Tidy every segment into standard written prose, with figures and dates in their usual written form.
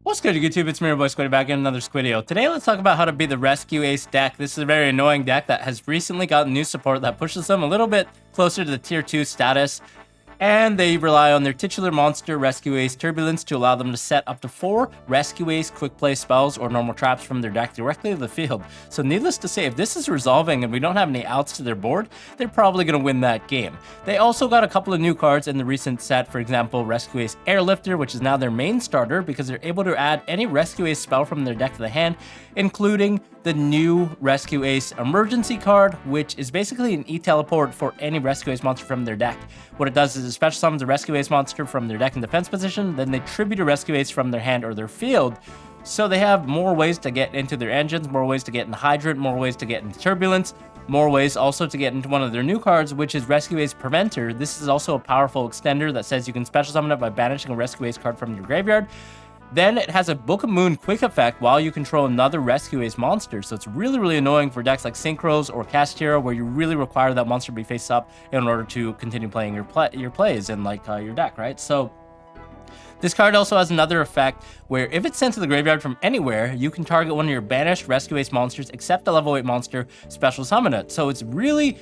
What's good, YouTube? It's me, your boy Squiddy, back in another Squiddio. Today, let's talk about how to beat the Rescue Ace deck. This is a very annoying deck that has recently gotten new support that pushes them a little bit closer to the tier 2 status. And they rely on their titular monster, Rescue Ace Turbulence, to allow them to set up to 4 Rescue Ace quick play spells or normal traps from their deck directly to the field. So needless to say, if this is resolving and we don't have any outs to their board, they're probably going to win that game. They also got a couple of new cards in the recent set, for example, Rescue Ace Airlifter, which is now their main starter because they're able to add any Rescue Ace spell from their deck to the hand, including the new Rescue Ace Emergency card, which is basically an E-teleport for any Rescue Ace monster from their deck. What it does is it special summons a Rescue Ace monster from their deck in defense position, then they tribute a Rescue Ace from their hand or their field. So they have more ways to get into their engines, more ways to get into Hydrant, more ways to get into Turbulence, more ways also to get into one of their new cards, which is Rescue Ace Preventer. This is also a powerful extender that says you can special summon it by banishing a Rescue Ace card from your graveyard. Then it has a Book of Moon quick effect while you control another Rescue Ace monster. So it's really annoying for decks like Synchros or Castira, where you really require that monster to be face up in order to continue playing your plays in your deck, right? So this card also has another effect where if it's sent to the graveyard from anywhere, you can target one of your banished Rescue Ace monsters except a level 8 monster, special summon it. So it's really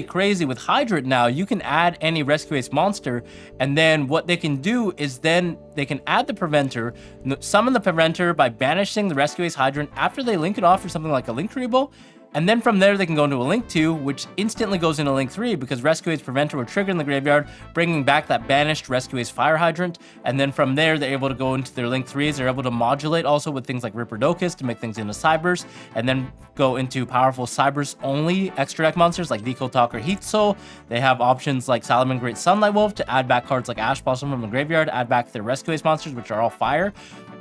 crazy. With Hydrant now, you can add any Rescue Ace monster, and then what they can do is then they can add the Preventer, summon the Preventer by banishing the Rescue Ace Hydrant after they link it off for something like a Link Rebuild. And then from there, they can go into a Link 2, which instantly goes into Link 3 because Rescue Ace Preventer will trigger in the graveyard, bringing back that banished Rescue Ace Fire Hydrant. And then from there, they're able to go into their Link 3s. They're able to modulate also with things like Ripperdokus to make things into Cybers, and then go into powerful Cybers-only extra deck monsters like Deco Talk or Heat Soul. They have options like Salaman Great Sunlight Wolf to add back cards like Ash Blossom from the graveyard, add back their Rescue Ace monsters, which are all fire.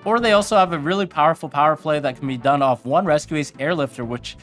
Or they also have a really powerful power play that can be done off one Rescue Ace Airlifter, which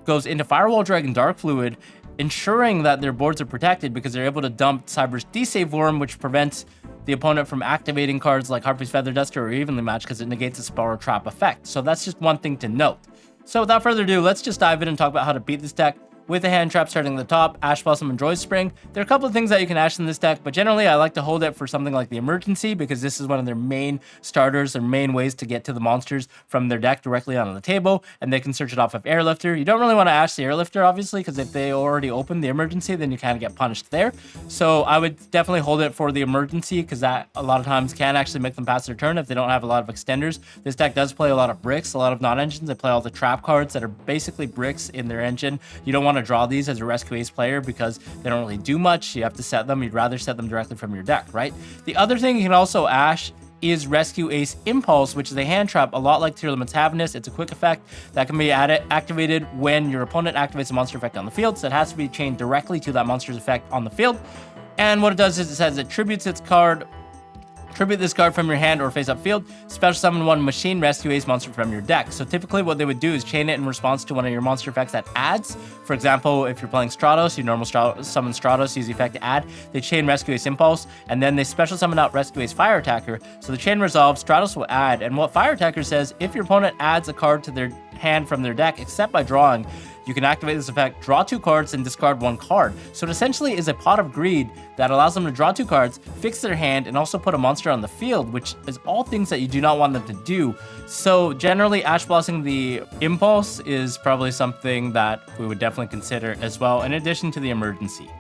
goes into Firewall Dragon Dark Fluid, ensuring that their boards are protected because they're able to dump Cyber's D-Save Worm, which prevents the opponent from activating cards like Harpie's Feather Duster or Evenly Matched because it negates the spell or trap effect. So that's just one thing to note. So without further ado, let's just dive in and talk about how to beat this deck. With a hand trap starting at the top, Ash Blossom and Joy Spring. There are a couple of things that you can Ash in this deck, but generally I like to hold it for something like the Emergency because this is one of their main starters, their main ways to get to the monsters from their deck directly onto the table, and they can search it off of Airlifter. You don't really want to Ash the Airlifter, obviously, because if they already opened the Emergency, then you kind of get punished there. So I would definitely hold it for the Emergency because that a lot of times can actually make them pass their turn if they don't have a lot of extenders. This deck does play a lot of bricks, a lot of non-engines. They play all the trap cards that are basically bricks in their engine. You don't want to draw these as a Rescue Ace player because they don't really do much. You have to set them. You'd rather set them directly from your deck, right? The other thing you can also Ash is Rescue Ace Impulse, which is a hand trap, a lot like Tier Limits Haviness. It's a quick effect that can be activated when your opponent activates a monster effect on the field, so it has to be chained directly to that monster's effect on the field. And what it does is it says it tributes its card. Tribute this card from your hand or face-up field. Special summon one Machine Rescue Ace monster from your deck. So typically what they would do is chain it in response to one of your monster effects that adds. For example, if you're playing Stratos, you normal summon Stratos, use the effect to add. They chain Rescue Ace Impulse, and then they special summon out Rescue Ace Fire Attacker. So the chain resolves, Stratos will add, and what Fire Attacker says, if your opponent adds a card to their hand from their deck, except by drawing, you can activate this effect, draw 2 cards, and discard 1 card. So it essentially is a Pot of Greed that allows them to draw 2 cards, fix their hand, and also put a monster on the field, which is all things that you do not want them to do. So generally, Ash Blossoming the Impulse is probably something that we would definitely consider as well, in addition to the Emergency.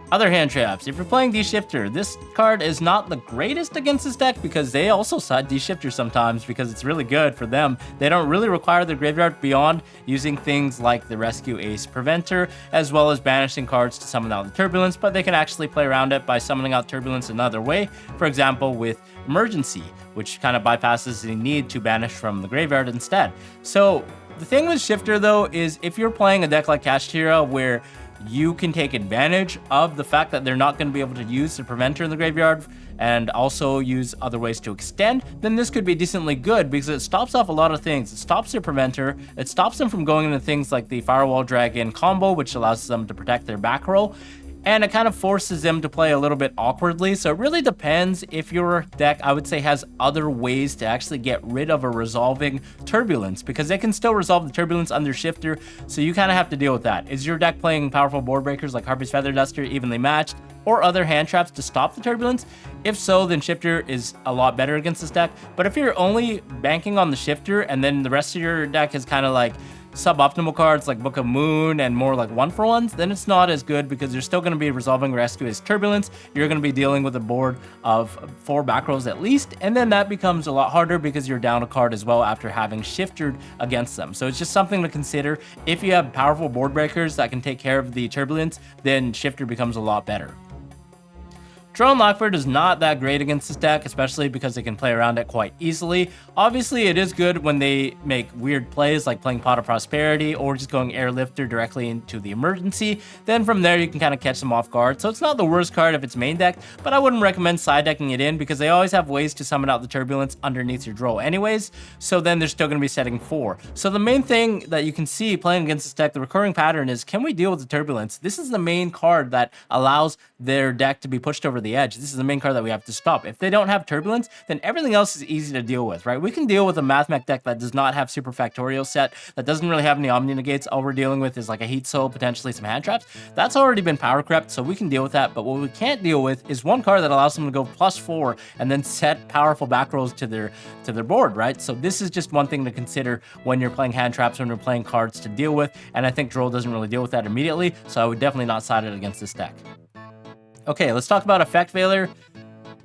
Other hand traps. If you're playing D-Shifter, this card is not the greatest against this deck because they also side D-Shifter sometimes because it's really good for them. They don't really require their graveyard beyond using things like the Rescue Ace Preventer, as well as banishing cards to summon out the Turbulence, but they can actually play around it by summoning out Turbulence another way. For example, with Emergency, which kind of bypasses the need to banish from the graveyard instead. So the thing with Shifter, though, is if you're playing a deck like Castira where you can take advantage of the fact that they're not going to be able to use the Preventer in the graveyard and also use other ways to extend, then this could be decently good because it stops off a lot of things. It stops their Preventer, it stops them from going into things like the Firewall Dragon combo, which allows them to protect their back row, and it kind of forces them to play a little bit awkwardly. So it really depends if your deck, I would say, has other ways to actually get rid of a resolving Turbulence, because they can still resolve the Turbulence under Shifter, so you kind of have to deal with that. Is your deck playing powerful board breakers like Harpie's Feather Duster, Evenly Matched? or other hand traps to stop the turbulence? If so, then Shifter is a lot better against this deck. But if you're only banking on the Shifter and then the rest of your deck is kind of like suboptimal cards like Book of Moon and more like 1-for-1s, then it's not as good because you're still going to be resolving Rescue Ace Turbulence. You're going to be dealing with a board of 4 back rows at least, and then that becomes a lot harder because you're down a card as well after having shifted against them. So it's just something to consider. If you have powerful board breakers that can take care of the turbulence, then Shifter becomes a lot better. Droll and Lockbird is not that great against this deck, especially because they can play around it quite easily. Obviously, it is good when they make weird plays like playing Pot of Prosperity or just going Airlifter directly into the emergency. Then from there, you can kind of catch them off guard. So it's not the worst card if it's main deck, but I wouldn't recommend side decking it in because they always have ways to summon out the turbulence underneath your Droll anyways. So then they're still going to be setting 4. So the main thing that you can see playing against this deck, the recurring pattern is, can we deal with the turbulence? This is the main card that allows their deck to be pushed over the edge. This is the main card that we have to stop. If they don't have turbulence, then everything else is easy to deal with, right? We can deal with a Mathmech deck that does not have super factorial set, that doesn't really have any Omni Negates. All we're dealing with is like a Heat Soul, potentially some hand traps. That's already been power crept, so we can deal with that. But what we can't deal with is one card that allows them to go +4 and then set powerful back rolls to their board, right? So this is just one thing to consider when you're playing hand traps, when you're playing cards to deal with. And I think Droll doesn't really deal with that immediately, so I would definitely not side it against this deck. Okay, let's talk about Effect Veiler,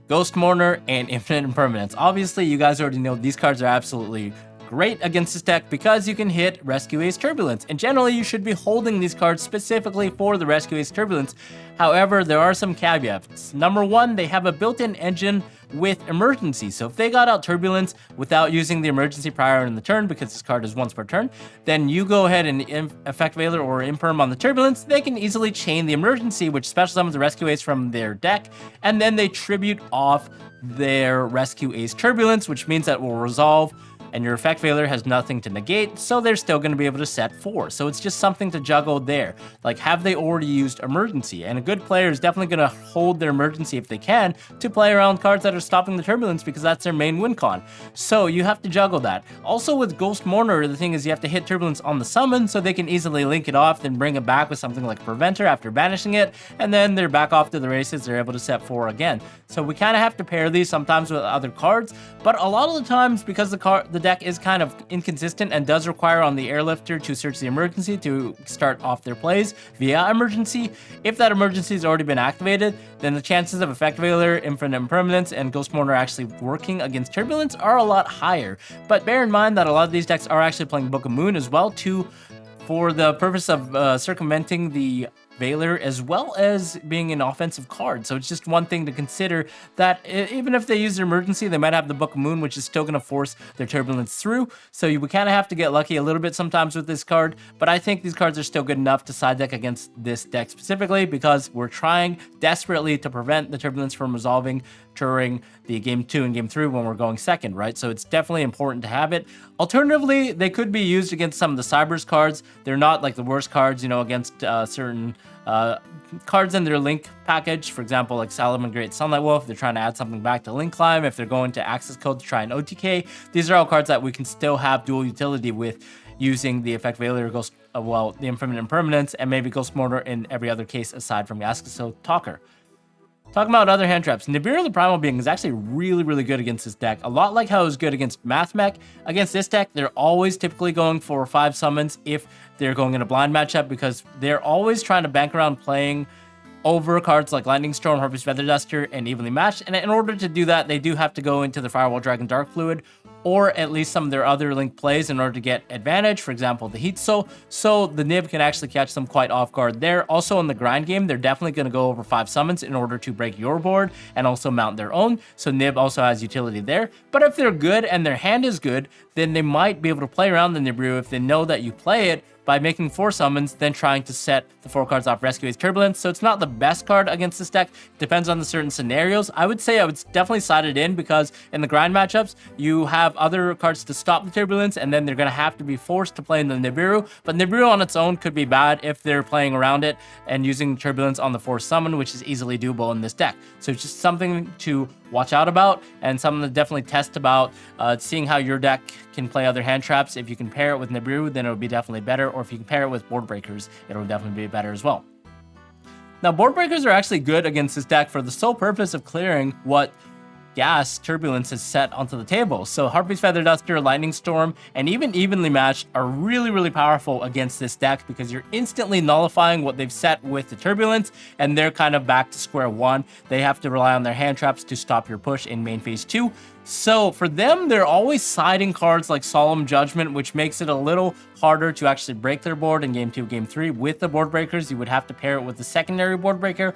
Ghost Mourner, and Infinite Impermanence. Obviously, you guys already know these cards are absolutely great against this deck because you can hit Rescue Ace Turbulence, and generally you should be holding these cards specifically for the Rescue Ace Turbulence. However, there are some caveats. Number 1, they have a built-in engine with emergency. So if they got out Turbulence without using the emergency prior in the turn, because this card is once per turn, then you go ahead and Effect Veiler or Imperm on the Turbulence, they can easily chain the emergency, which special summons the Rescue Ace from their deck, and then they tribute off their Rescue Ace Turbulence, which means that will resolve, and your Effect Veiler has nothing to negate, so they're still going to be able to set 4. So it's just something to juggle there. Like, have they already used Emergency? And a good player is definitely going to hold their Emergency if they can to play around cards that are stopping the Turbulence because that's their main win con. So you have to juggle that. Also with Ghost Mourner, the thing is you have to hit Turbulence on the summon so they can easily link it off, then bring it back with something like Preventer after banishing it, and then they're back off to the races, they're able to set 4 again. So we kind of have to pair these sometimes with other cards, but a lot of the times because the deck is kind of inconsistent and does require on the Airlifter to search the emergency to start off their plays via emergency. If that emergency has already been activated, then the chances of Effect Veiler, Infinite Impermanence, and Ghost Mourner actually working against Turbulence are a lot higher. But bear in mind that a lot of these decks are actually playing Book of Moon as well too, for the purpose of circumventing the Veiler as well as being an offensive card. So it's just one thing to consider, that even if they use their emergency, they might have the Book of Moon, which is still going to force their Turbulence through. So you would kind of have to get lucky a little bit sometimes with this card, but I think these cards are still good enough to side deck against this deck specifically because we're trying desperately to prevent the Turbulence from resolving during the game 2 and game 3 when we're going second, right? So it's definitely important to have it. Alternatively, they could be used against some of the Cybers cards. They're not like the worst cards, you know, against certain cards in their Link package. For example, like Salomon Great Sunlight Wolf, they're trying to add something back to Link Climb. If they're going to Access Code to try an OTK, these are all cards that we can still have dual utility with using the Effect Veiler, the Infinite Impermanence, and maybe Ghost Mourner in every other case aside from Access Code Talker. Talking about other hand traps, Nibiru the Primal Being is actually really, really good against this deck. A lot like how it was good against Mathmech. Against this deck, they're always typically going for 5 summons if they're going in a blind matchup because they're always trying to bank around playing over cards like Lightning Storm, Harpie'S Feather Duster, and Evenly Matched. And in order to do that, they do have to go into the Firewall Dragon Dark Fluid, or at least some of their other Link plays in order to get advantage, for example, the Heat Soul, so the Nib can actually catch them quite off guard there. Also in the grind game, they're definitely going to go over 5 summons in order to break your board and also mount their own, so Nib also has utility there. But if they're good and their hand is good, then they might be able to play around the Nibiru if they know that you play it by making 4 summons, then trying to set the 4 cards off Rescue Ace Turbulence. So it's not the best card against this deck. It depends on the certain scenarios. I would say I would definitely side it in because in the grind matchups, you have other cards to stop the Turbulence, and then they're going to have to be forced to play in the Nibiru. But Nibiru on its own could be bad if they're playing around it and using Turbulence on the 4th summon, which is easily doable in this deck. So it's just something to watch out about and something to definitely test about, seeing how your deck can play other hand traps. If you can pair it with Nibiru, then it would be definitely better, or if you can pair it with board breakers, it'll definitely be better as well. Now, board breakers are actually good against this deck for the sole purpose of clearing what gas Turbulence is set onto the table. So Harpie's Feather Duster, Lightning Storm, and even Evenly Matched are really powerful against this deck because you're instantly nullifying what they've set with the Turbulence, and they're kind of back to square one. They have to rely on their hand traps to stop your push in main phase 2. So for them, they're always siding cards like Solemn Judgment, which makes it a little harder to actually break their board in game 2, game 3. With the board breakers, you would have to pair it with the secondary board breaker.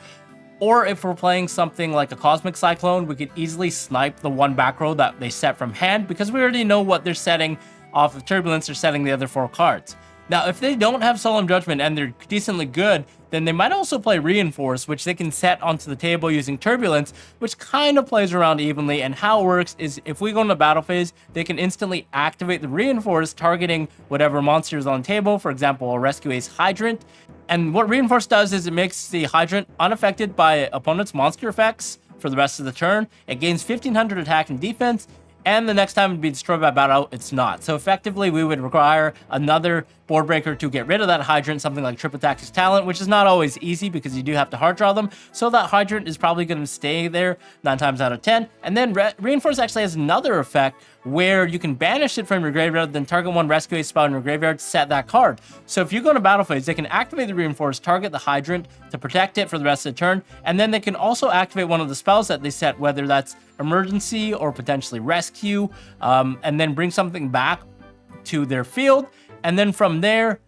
Or if we're playing something like a Cosmic Cyclone, we could easily snipe the one back row that they set from hand because we already know what they're setting off of Turbulence. They're setting the other 4 cards. Now, if they don't have Solemn Judgment and they're decently good, then they might also play Reinforce, which they can set onto the table using Turbulence, which kind of plays around evenly. And how it works is if we go into battle phase, they can instantly activate the Reinforce, targeting whatever monster is on the table, for example, a Rescue Ace Hydrant. And what Reinforce does is it makes the Hydrant unaffected by opponent's monster effects for the rest of the turn. It gains 1500 attack and defense, and the next time it'd be destroyed by battle, it's not. So effectively, we would require another board breaker to get rid of that Hydrant, something like Triple Tactics Talent, which is not always easy because you do have to hard draw them. So that Hydrant is probably going to stay there 9 times out of 10. And then Reinforce actually has another effect where you can banish it from your graveyard, then target one Rescue Ace spell in your graveyard, set that card. So if you go to battle phase, they can activate the Reinforce, target the Hydrant to protect it for the rest of the turn, and then they can also activate one of the spells that they set, whether that's Emergency or potentially Rescue, and then bring something back to their field. And then from there,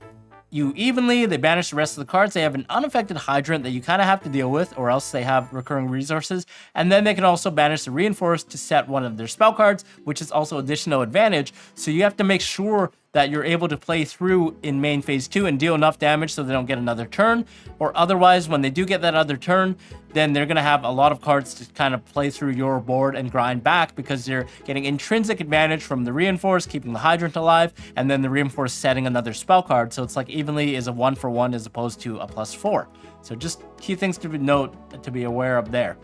they banish the rest of the cards. They have an unaffected Hydrant that you kind of have to deal with, or else they have recurring resources. And then they can also banish the Reinforce to set one of their spell cards, which is also additional advantage. So you have to make sure that you're able to play through in main phase 2 and deal enough damage so they don't get another turn. Or otherwise, when they do get that other turn, then they're going to have a lot of cards to kind of play through your board and grind back because they're getting intrinsic advantage from the Reinforce, keeping the Hydrant alive, and then the Reinforce setting another spell card. So it's like evenly is a 1-for-1 as opposed to a +4. So just key things to note, to be aware of there.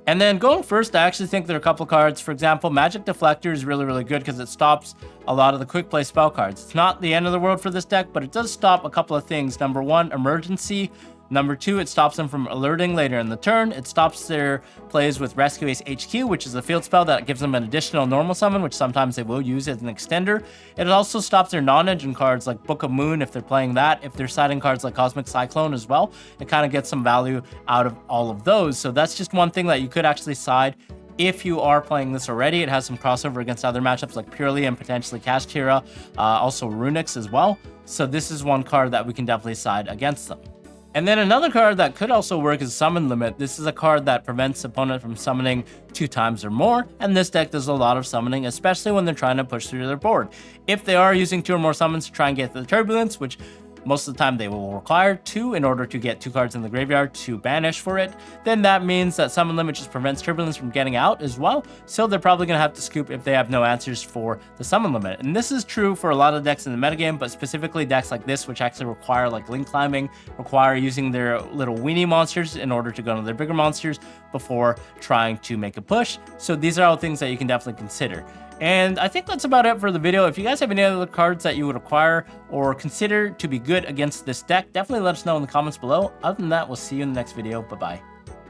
And then going first, I actually think there are a couple cards. For example, Magic Deflector is really good because it stops a lot of the quick play spell cards. It's not the end of the world for this deck, but it does stop a couple of things. Number 1, Emergency. Number 2, it stops them from alerting later in the turn. It stops their plays with Rescue Ace HQ, which is a field spell that gives them an additional normal summon, which sometimes they will use as an extender. It also stops their non-engine cards like Book of Moon if they're playing that. If they're siding cards like Cosmic Cyclone as well, it kind of gets some value out of all of those. So that's just one thing that you could actually side if you are playing this already. It has some crossover against other matchups like Purely and potentially Kashtira, also Runix as well. So this is one card that we can definitely side against them. And then another card that could also work is Summon Limit. This is a card that prevents opponent from summoning 2 times or more, and this deck does a lot of summoning, especially when they're trying to push through their board. If they are using 2 or more summons to try and get the Turbulence, which most of the time they will require 2 in order to get 2 cards in the graveyard to banish for it, then that means that Summon Limit just prevents Turbulence from getting out as well, so they're probably going to have to scoop if they have no answers for the Summon Limit. And this is true for a lot of decks in the metagame, but specifically decks like this, which actually require like Link Climbing, require using their little weenie monsters in order to go to their bigger monsters before trying to make a push. So these are all things that you can definitely consider. And I think that's about it for the video. If you guys have any other cards that you would acquire or consider to be good against this deck, definitely let us know in the comments below. Other than that, we'll see you in the next video. Bye-bye.